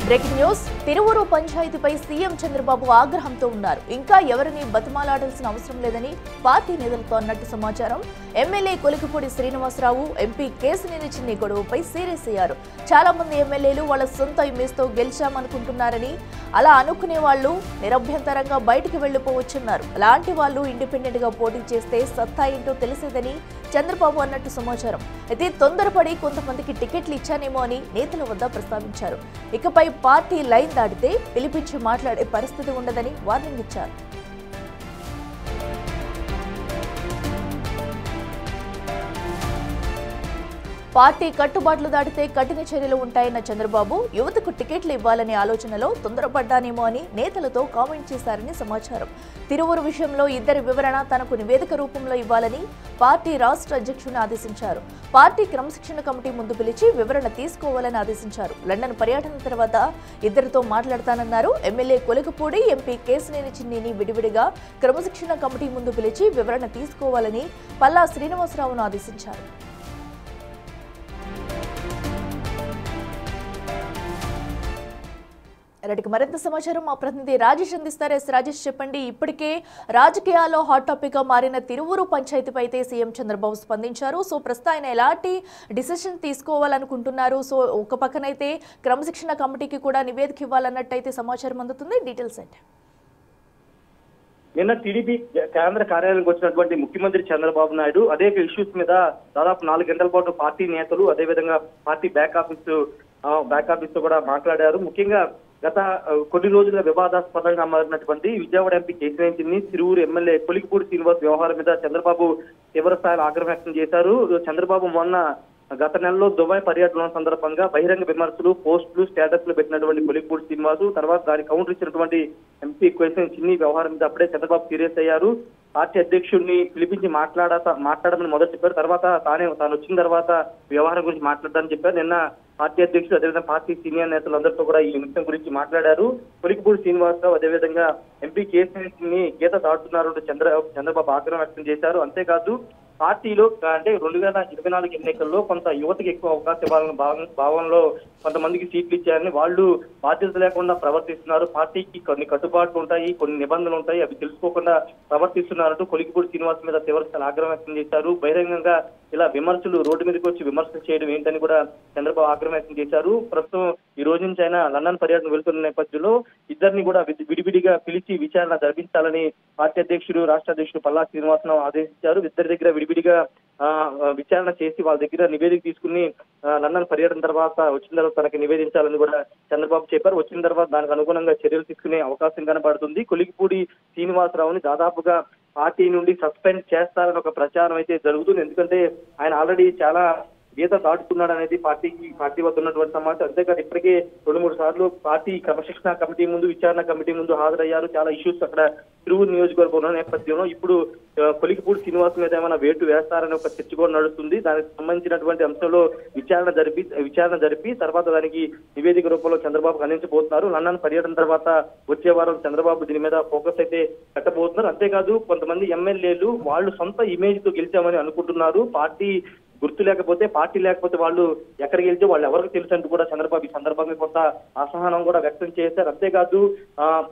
Breaking news Tiruvuru పంచాయతీపై CM Chandrababu ఆగ్రహంతో ఉన్నారు. ఇంకా ఎవరిని బతిమాలాడాల్సిన అవసరం లేదని పార్టీ నేతలతో అన్నట్టు సమాచారం. ఎమ్మెల్యే కొలికిపూడి శ్రీనివాసరావు, ఎంపీ కేశినేని చిన్ని గొడవపై సీరియస్ అయ్యారు. చాలా మంది ఎమ్మెల్యేలు వాళ్ళ సొంత ఇమేజ్ తో గెలిచామనుకుంటున్నారని, అలా అనుకునే వాళ్ళు నిరభ్యంతరంగా బయటికి వెళ్లిపోవచ్చున్నారు. అలాంటి వాళ్ళు ఇండిపెండెంట్ గా పోటీ చేస్తే సత్తా ఏంటో తెలిసేదని చంద్రబాబు అన్నట్టు సమాచారం. అయితే తొందరపడి కొంతమందికి టికెట్లు ఇచ్చానేమో అని నేతల వద్ద ప్రస్తావించారు. ఇకపై పార్టీ లైన్ దాటితే పిలిపించి మాట్లాడే పరిస్థితి ఉండదని వార్నింగ్ ఇచ్చారు. పార్టీ కట్టుబాట్లు దాటితే కఠిన చర్యలు ఉంటాయన్న చంద్రబాబు యువతకు టికెట్లు ఇవ్వాలనే ఆలోచనలో తొందరపడ్డానేమో అని నేతలతో కామెంట్ చేశారని సమాచారం. తిరువూరు విషయంలో ఇద్దరి వివరణ తనకు నివేదిక రూపంలో ఇవ్వాలని పార్టీ రాష్ట్ర అధ్యక్షుడిని ఆదేశించారు. పార్టీ క్రమశిక్షణ కమిటీ ముందు పిలిచి వివరణ తీసుకోవాలని ఆదేశించారు. లండన్ పర్యటన తర్వాత ఇద్దరితో మాట్లాడతానన్నారు. ఎమ్మెల్యే కొలికిపూడి, ఎంపీ కేశినేని చిన్నిని విడివిడిగా క్రమశిక్షణ కమిటీ ముందు పిలిచి వివరణ తీసుకోవాలని పల్లా శ్రీనివాసరావును ఆదేశించారు. మరింత సమాచారం మా ప్రతినిధి రాజేష్ అందిస్తారు. రాజేష్ చెప్పండి, ఇప్పటికే రాజకీయాల్లో హాట్ టాపిక్ గా మారిన తిరువూరు పంచాయతీపై అయితే సీఎం చంద్రబాబు స్పందించారు. సో ప్రస్తుతం ఆయన ఎలాంటి డిసిషన్ తీసుకోవాలనుకుంటున్నారు? సో ఒక పక్కనైతే క్రమశిక్షణ కమిటీకి కూడా నివేదిక ఇవ్వాలన్నట్టయితే సమాచారం అందుతుంది. డీటెయిల్స్ ఏంటి? నిన్న టీడీపీ కేంద్ర కార్యాలయానికి వచ్చినటువంటి ముఖ్యమంత్రి చంద్రబాబు నాయుడు అనేక ఇష్యూస్ మీద దాదాపు 4 గంటల పాటు పార్టీ నేతలు, అదేవిధంగా పార్టీ బ్యాక్ ఆఫీస్ తో కూడా మాట్లాడారు. ముఖ్యంగా గత కొన్ని రోజులుగా వివాదాస్పదంగా మారినటువంటి విజయవాడ ఎంపీ కేశినేని చిన్ని, తిరువూరు ఎమ్మెల్యే కొలికిపూడి శ్రీనివాస్ వ్యవహారం మీద చంద్రబాబు తీవ్ర స్థాయిలో ఆగ్రహం వ్యక్తం చేశారు. చంద్రబాబు మొన్న గత నెలలో దుబాయ్ పర్యటన సందర్భంగా బహిరంగ విమర్శలు, పోస్టులు, స్టేటస్లు పెట్టినటువంటి కొలికిపూడి శ్రీనివాసు, తర్వాత దానికి కౌంటర్ ఇచ్చినటువంటి ఎంపీ కేశినేని చిన్ని వ్యవహారం మీద అప్పుడే చంద్రబాబు సీరియస్ అయ్యారు. పార్టీ అధ్యక్షుడిని పిలిపించి మాట్లాడమని మొదలు చెప్పారు. తర్వాత తాను వచ్చిన తర్వాత వ్యవహారం గురించి మాట్లాడడానికి చెప్పారు. నిన్న పార్టీ అధ్యక్షుడు, అదేవిధంగా పార్టీ సీనియర్ నేతలందరితో కూడా ఈ విషయం గురించి మాట్లాడారు. కొలికిపూడి శ్రీనివాసరావు, అదేవిధంగా ఎంపీ కేశినేని గీత దాటుతున్నారు చంద్రబాబు ఆగ్రహం వ్యక్తం చేశారు. అంతేకాదు పార్టీలో అంటే 2024 ఎన్నికల్లో కొంత యువతకి ఎక్కువ అవకాశం ఇవ్వాలన్న భావనలో కొంతమందికి సీట్లు ఇచ్చారని, వాళ్ళు బాధ్యత లేకుండా ప్రవర్తిస్తున్నారు, పార్టీకి కొన్ని కట్టుబాట్లు ఉంటాయి, కొన్ని నిబంధనలు ఉంటాయి, అవి తెలుసుకోకుండా ప్రవర్తిస్తున్నారంటూ కొలికిపూడి శ్రీనివాస్ మీద తీవ్రస్థాయి ఆగ్రహం వ్యక్తం చేశారు. బహిరంగంగా ఇలా విమర్శలు, రోడ్డు మీదకి వచ్చి విమర్శలు చేయడం ఏంటని కూడా చంద్రబాబు ఆగ్రహం వ్యక్తం చేశారు. ప్రస్తుతం ఈ రోజు నుంచి ఆయన లండన్ పర్యటన వెళ్తున్న నేపథ్యంలో ఇద్దరిని కూడా విడివిడిగా పిలిచి విచారణ జరిపించాలని పార్టీ అధ్యక్షుడు, రాష్ట్ర అధ్యక్షుడు పల్లా శ్రీనివాసరావు ఆదేశించారు. ఇద్దరి దగ్గర విడివిడిగా విచారణ చేసి వాళ్ళ దగ్గర నివేదిక తీసుకుని లండన్ పర్యటన తర్వాత వచ్చిన తర్వాత తనకి నివేదించాలని కూడా చంద్రబాబు చెప్పారు. వచ్చిన తర్వాత దానికి అనుగుణంగా చర్యలు తీసుకునే అవకాశం కనబడుతుంది. కొలికిపూడి శ్రీనివాసరావుని దాదాపుగా పార్టీ నుండి సస్పెండ్ చేస్తారని ఒక ప్రచారం అయితే జరుగుతుంది. ఎందుకంటే ఆయన ఆల్రెడీ చాలా గీత దాటుతున్నాడు అనేది పార్టీ వద్ద ఉన్నటువంటి సమాచారం. అంతేకాదు ఇప్పటికే 2-3 సార్లు పార్టీ క్రమశిక్షణ కమిటీ ముందు, విచారణ కమిటీ ముందు హాజరయ్యారు. చాలా ఇష్యూస్ అక్కడ తిరువూరు నియోజకవర్గం ఉన్న నేపథ్యంలో ఇప్పుడు కొలికిపూడి శ్రీనివాస్ మీద ఏమైనా వేటు వేస్తారని ఒక చర్చ కూడా నడుస్తుంది. దానికి సంబంధించినటువంటి అంశంలో విచారణ జరిపి తర్వాత దానికి నివేదిక రూపంలో చంద్రబాబుకు అందించబోతున్నారు. లండన్ పర్యటన తర్వాత వచ్చే వారం చంద్రబాబు దీని మీద ఫోకస్ అయితే పెట్టబోతున్నారు. అంతేకాదు కొంతమంది ఎమ్మెల్యేలు వాళ్ళు సొంత ఇమేజ్ తో గెలిచామని అనుకుంటున్నారు. పార్టీ గుర్తు లేకపోతే, పార్టీ లేకపోతే వాళ్ళు ఎక్కడికి వెళ్తే వాళ్ళు ఎవరికి తెలుసు అంటూ కూడా చంద్రబాబు ఈ సందర్భంగా కొంత అసహనం కూడా వ్యక్తం చేశారు. అంతేకాదు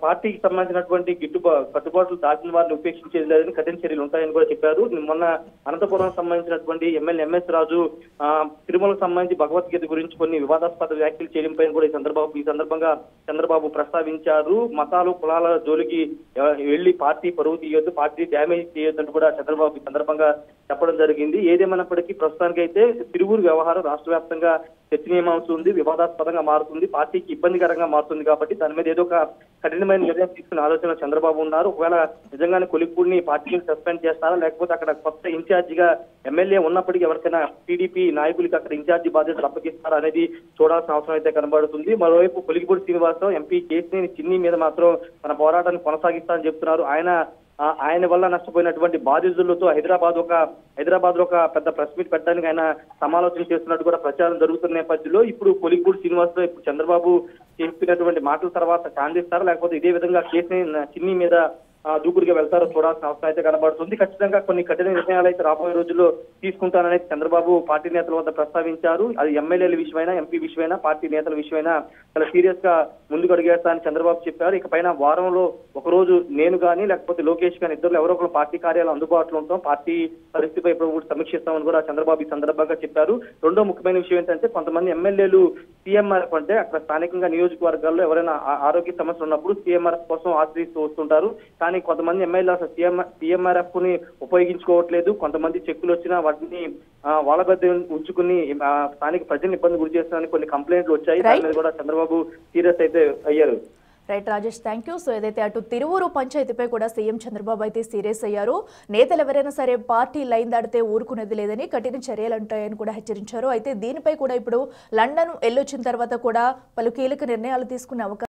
పార్టీకి సంబంధించినటువంటి కట్టుబాట్లు దాటిన వారిని ఉపేక్షించేది లేదని, కఠిన చర్యలు ఉంటాయని కూడా చెప్పారు. మొన్న అనంతపురం సంబంధించినటువంటి ఎమ్మెల్యే ఎంఎస్ రాజు తిరుమలకు సంబంధించి భగవద్గీత గురించి కొన్ని వివాదాస్పద వ్యాఖ్యలు చేయడం పైన కూడా ఈ సందర్భంగా చంద్రబాబు ప్రస్తావించారు. మతాలు, కులాల జోలికి వెళ్లి పార్టీ పరువు తీయొద్దు, పార్టీ డ్యామేజ్ చేయొద్దు అంటూ కూడా చంద్రబాబు ఈ సందర్భంగా చెప్పడం జరిగింది. ఏదేమైనప్పటికీ ప్రస్తుతానికైతే తిరువూరు వ్యవహారం రాష్ట్ర వ్యాప్తంగా చర్చనీయాంశం ఉంది, వివాదాస్పదంగా మారుతుంది, పార్టీకి ఇబ్బందికరంగా మారుతుంది. కాబట్టి దాని మీద ఏదో ఒక కఠినమైన నిర్ణయం తీసుకునే ఆలోచన చంద్రబాబు ఉన్నారు. ఒకవేళ నిజంగానే కొలికిపూడిని పార్టీని సస్పెండ్ చేస్తారా, లేకపోతే అక్కడ కొత్త ఇన్ఛార్జిగా ఎమ్మెల్యే ఉన్నప్పటికీ ఎవరికైనా టీడీపీ నాయకులకి అక్కడ ఇన్ఛార్జి బాధ్యతలు అప్పగిస్తారా అనేది చూడాల్సిన అవసరం అయితే కనబడుతుంది. మరోవైపు కొలికిపూడి శ్రీనివాసరావు, ఎంపీ కేశినేని చిన్ని మీద మాత్రం తన పోరాటాన్ని కొనసాగిస్తారని చెప్తున్నారు. ఆయన వల్ల నష్టపోయినటువంటి బాధితులతో హైదరాబాద్ లో ఒక పెద్ద ప్రెస్ మీట్ పెట్టడానికి ఆయన సమాలోచన చేస్తున్నట్టు కూడా ప్రచారం జరుగుతున్న నేపథ్యంలో ఇప్పుడు కొలికిపూడి శ్రీనివాసరావు ఇప్పుడు చంద్రబాబు చెప్పినటువంటి మాటల తర్వాత శాంతిస్తారా, లేకపోతే ఇదే విధంగా కేశినేని చిన్ని మీద దూకుడుగా వెళ్తారో చూడాల్సిన అవసరం అయితే కనబడుతుంది. ఖచ్చితంగా కొన్ని కఠిన నిర్ణయాలు అయితే రాబోయే రోజుల్లో తీసుకుంటానని చంద్రబాబు పార్టీ నేతల వద్ద ప్రస్తావించారు. అది ఎమ్మెల్యేల విషయమైనా, ఎంపీ విషయమైనా, పార్టీ నేతల విషయమైనా చాలా సీరియస్ గా ముందుకు అడిగేస్తానని చంద్రబాబు చెప్పారు. ఇకపైన వారంలో ఒక రోజు నేను కానీ లేకపోతే లోకేష్ కానీ ఇద్దరు ఎవరో ఒకరు పార్టీ కార్యాలయం అందుబాటులో ఉంటాం, పార్టీ పరిస్థితిపై ఇప్పుడు సమీక్షిస్తామని కూడా చంద్రబాబు ఈ సందర్భంగా చెప్పారు. రెండో ముఖ్యమైన విషయం ఏంటంటే కొంతమంది ఎమ్మెల్యేలు సీఎంఆర్ఎఫ్ అంటే అక్కడ స్థానికంగా నియోజకవర్గాల్లో ఎవరైనా ఆరోగ్య సమస్యలు ఉన్నప్పుడు సీఎంఆర్ఎఫ్ కోసం ఆశ్రయిస్తూ వస్తుంటారు. కానీ కొంతమంది ఎమ్మెల్యేలు అసలు సీఎంఆర్ఎఫ్ ని ఉపయోగించుకోవట్లేదు. కొంతమంది చెక్కులు వచ్చినా వాటిని వాళ్ళ పెద్ద ఉంచుకుని స్థానిక ప్రజలను ఇబ్బంది గురి చేస్తున్నారని కొన్ని కంప్లైంట్లు వచ్చాయి. దాని మీద కూడా చంద్రబాబు సీరియస్ అయితే అయ్యారు. Right Rajesh, thank you. So ఏదైతే అటు తిరువూరు పంచాయతీపై కూడా సీఎం చంద్రబాబు అయితే సీరియస్ అయ్యారు. నేతలు ఎవరైనా సరే పార్టీ లైన్ దాటితే ఊరుకునేది లేదని, కఠిన చర్యలు ఉంటాయని కూడా హెచ్చరించారు. అయితే దీనిపై కూడా ఇప్పుడు లండన్ వెళ్ళొచ్చిన తర్వాత కూడా పలు కీలక నిర్ణయాలు తీసుకునే అవకాశం